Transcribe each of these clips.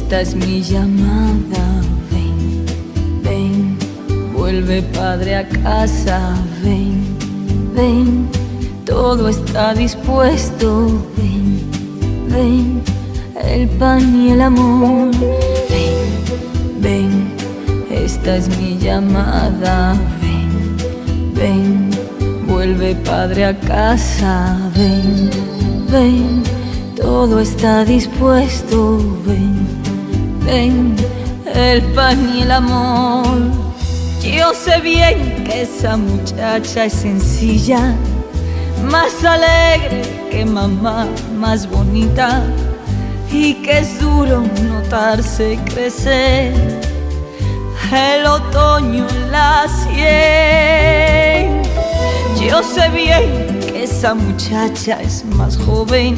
Esta es mi llamada, ven, ven, vuelve padre a casa, ven, ven, todo está dispuesto, ven, ven, el pan y el amor, ven, ven, esta es mi llamada, ven, ven, vuelve padre a casa, ven, ven, todo está dispuesto, ven, ven, el pan y el amor. Yo sé bien que esa muchacha es sencilla, más alegre que mamá, más bonita, y que es duro notarse crecer el otoño en la sien. Yo sé bien que esa muchacha es más joven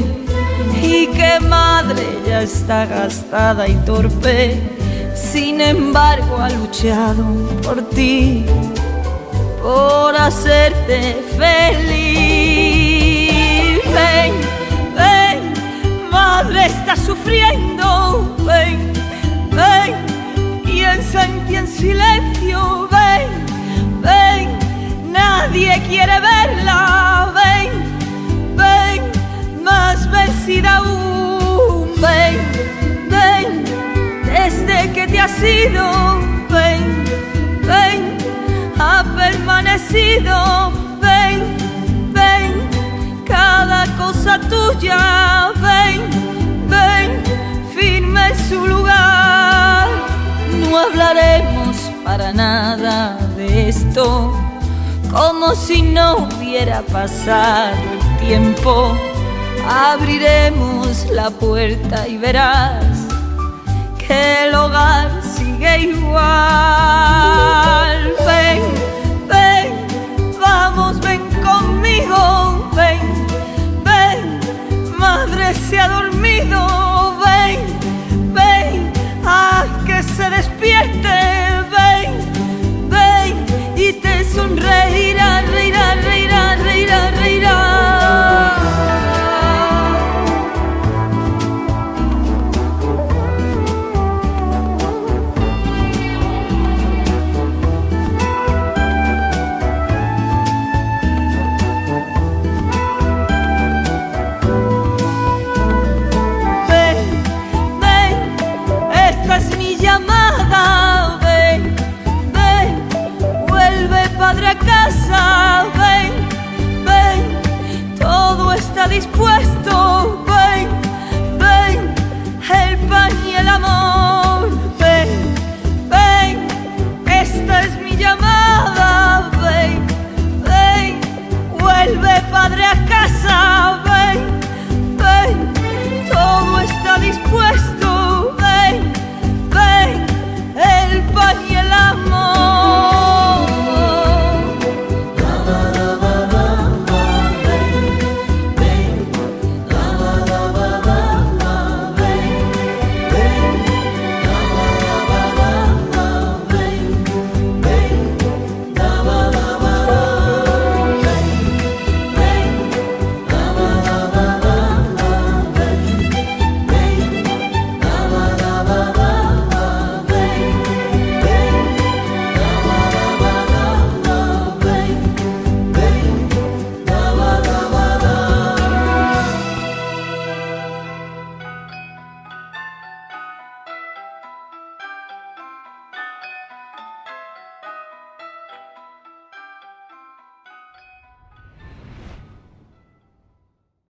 y que madre ya está gastada y torpe. Sin embargo ha luchado por ti, por hacerte feliz. Ven, ven, madre está sufriendo. Ven, ven, piensa en ti en silencio. Ven, ven, nadie quiere verla. Ven, ven, más vencida aún. Ven, ven, desde que te has ido. Ven, ven, ha permanecido. Ven, ven, cada cosa tuya. Ven, ven, firme en su lugar. No hablaremos para nada de esto, como si no hubiera pasado el tiempo. Abriremos la puerta y verás que el hogar sigue igual.